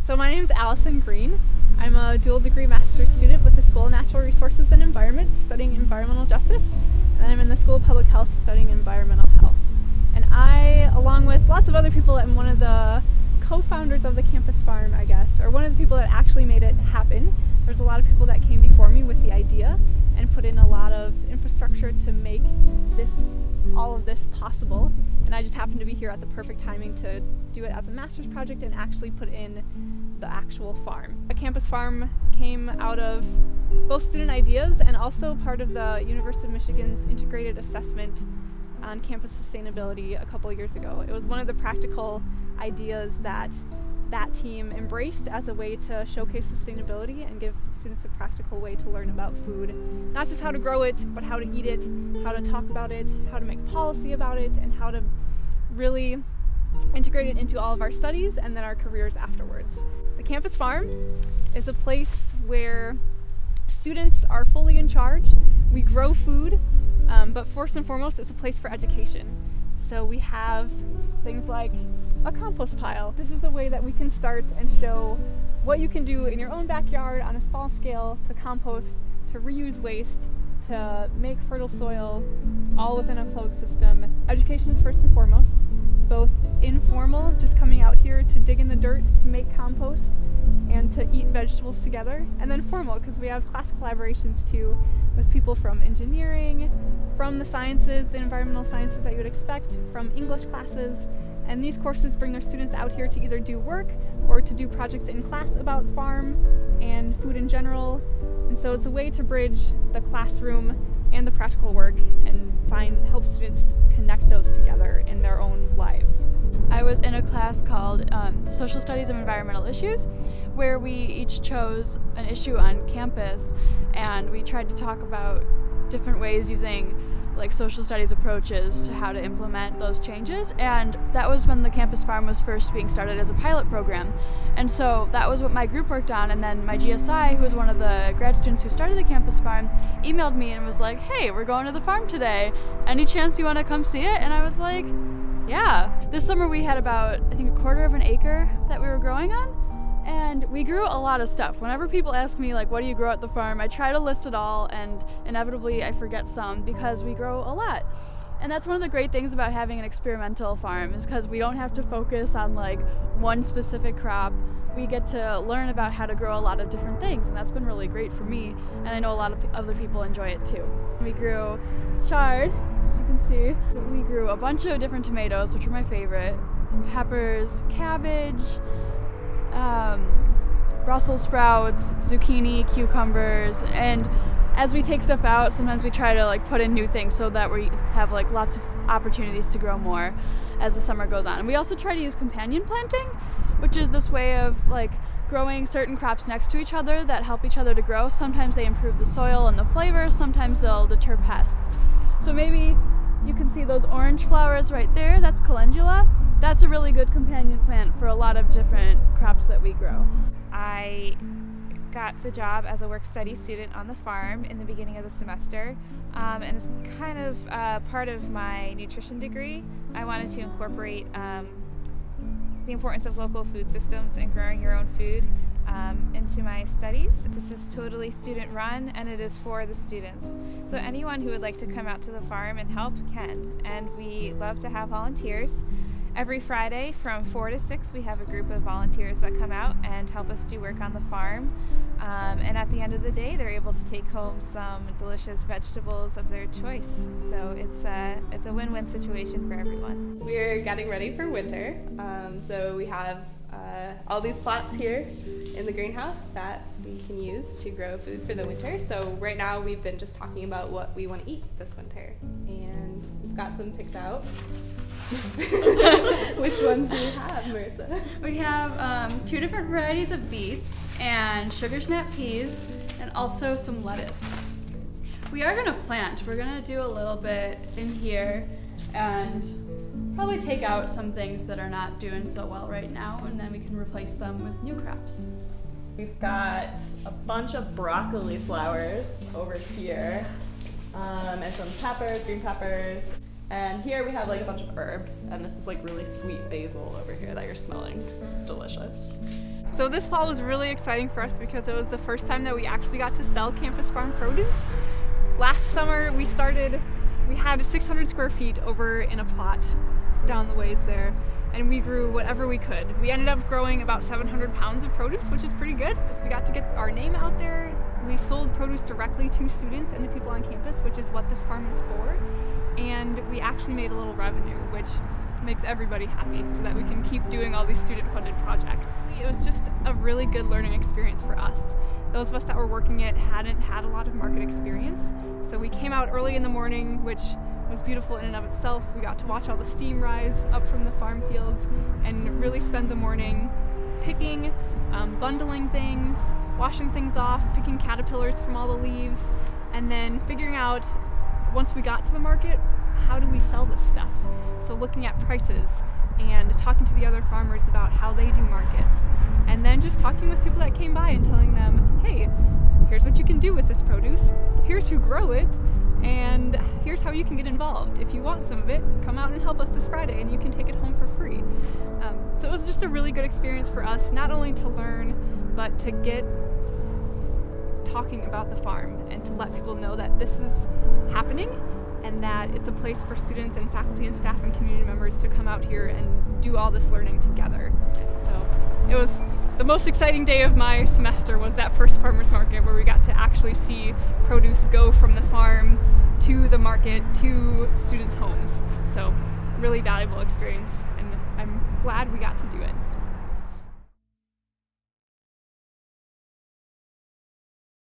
So my name is Alison Green. I'm a dual degree master's student with the School of Natural Resources and Environment studying environmental justice, and I'm in the School of Public Health studying environmental health. And I, along with lots of other people, am one of the co-founders of the campus farm, I guess, or one of the people that actually made it happen. There's a lot of people that came before me with the idea and put in a lot of infrastructure to make all of this possible, and I just happened to be here at the perfect timing to do it as a master's project and actually put in the actual farm. A campus farm came out of both student ideas and also part of the University of Michigan's integrated assessment on campus sustainability a couple years ago. It was one of the practical ideas that team embraced as a way to showcase sustainability and give students a practical way to learn about food. Not just how to grow it, but how to eat it, how to talk about it, how to make policy about it, and how to really integrate it into all of our studies and then our careers afterwards. The campus farm is a place where students are fully in charge. We grow food, but first and foremost, it's a place for education. So we have things like a compost pile. This is a way that we can start and show what you can do in your own backyard on a small scale to compost, to reuse waste, to make fertile soil, all within a closed system. Education is first and foremost, both informal, just coming out here to dig in the dirt to make compost and to eat vegetables together, and then formal, because we have class collaborations too with people from engineering, from the sciences, the environmental sciences that you would expect, from English classes, and these courses bring their students out here to either do work or to do projects in class about farm and food in general. And so it's a way to bridge the classroom and the practical work and help students connect those together in their own lives. I was in a class called Social Studies of Environmental Issues, where we each chose an issue on campus and we tried to talk about different ways using social studies approaches to how to implement those changes. And that was when the campus farm was first being started as a pilot program. And so that was what my group worked on, and then my GSI, who was one of the grad students who started the campus farm, emailed me and was like, "Hey, we're going to the farm today. Any chance you want to come see it?" And I was like, yeah. This summer we had about, I think, 1/4 of an acre that we were growing on, and we grew a lot of stuff. Whenever people ask me what do you grow at the farm, I try to list it all, and inevitably I forget some because we grow a lot. And that's one of the great things about having an experimental farm, is because we don't have to focus on one specific crop. We get to learn about how to grow a lot of different things, and that's been really great for me, and I know a lot of other people enjoy it too. We grew chard, as you can see. We grew a bunch of different tomatoes, which are my favorite, peppers, cabbage, Brussels sprouts, zucchini, cucumbers, and as we take stuff out, sometimes we try to put in new things so that we have lots of opportunities to grow more as the summer goes on. And we also try to use companion planting, which is this way of growing certain crops next to each other that help each other to grow. Sometimes they improve the soil and the flavor, sometimes they'll deter pests. So maybe you can see those orange flowers right there, that's calendula. That's a really good companion plant for a lot of different crops that we grow. I got the job as a work-study student on the farm in the beginning of the semester, and it's kind of part of my nutrition degree. I wanted to incorporate the importance of local food systems and growing your own food into my studies. This is totally student-run, and it is for the students. So anyone who would like to come out to the farm and help can, and we love to have volunteers. Every Friday from 4 to 6 we have a group of volunteers that come out and help us do work on the farm, and at the end of the day they're able to take home some delicious vegetables of their choice. So it's a win-win situation for everyone. We're getting ready for winter, so we have all these plots here in the greenhouse that we can use to grow food for the winter. So right now we've been just talking about what we want to eat this winter, and we've got some picked out. Which ones do we have, Marissa? We have 2 different varieties of beets and sugar snap peas, and also some lettuce. We are going to plant. We're going to do a little bit in here and probably take out some things that are not doing so well right now, and then we can replace them with new crops. We've got a bunch of broccoli flowers over here, and some peppers, green peppers. And here we have a bunch of herbs, and this is really sweet basil over here that you're smelling. It's delicious. So this fall was really exciting for us because it was the first time that we actually got to sell campus farm produce. Last summer we had 600 square feet over in a plot down the ways there, and we grew whatever we could. We ended up growing about 700 pounds of produce, which is pretty good. We got to get our name out there. We sold produce directly to students and to people on campus, which is what this farm is for. And we actually made a little revenue, which makes everybody happy so that we can keep doing all these student-funded projects. It was just a really good learning experience for us. Those of us that were working it hadn't had a lot of market experience, so we came out early in the morning, which was beautiful in and of itself. We got to watch all the steam rise up from the farm fields and really spend the morning picking, bundling things, washing things off, picking caterpillars from all the leaves, and then figuring out, once we got to the market, how do we sell this stuff? So looking at prices and talking to the other farmers about how they do markets, and then just talking with people that came by and telling them, hey, here's what you can do with this produce, here's who grow it, and here's how you can get involved. If you want some of it, come out and help us this Friday and you can take it home for free. So it was just a really good experience for us, not only to learn, but to get talking about the farm and to let people know that this is happening and that it's a place for students and faculty and staff and community members to come out here and do all this learning together. So it was the most exciting day of my semester, was that first farmers market where we got to actually see produce go from the farm to the market to students' homes. So really valuable experience, and I'm glad we got to do it.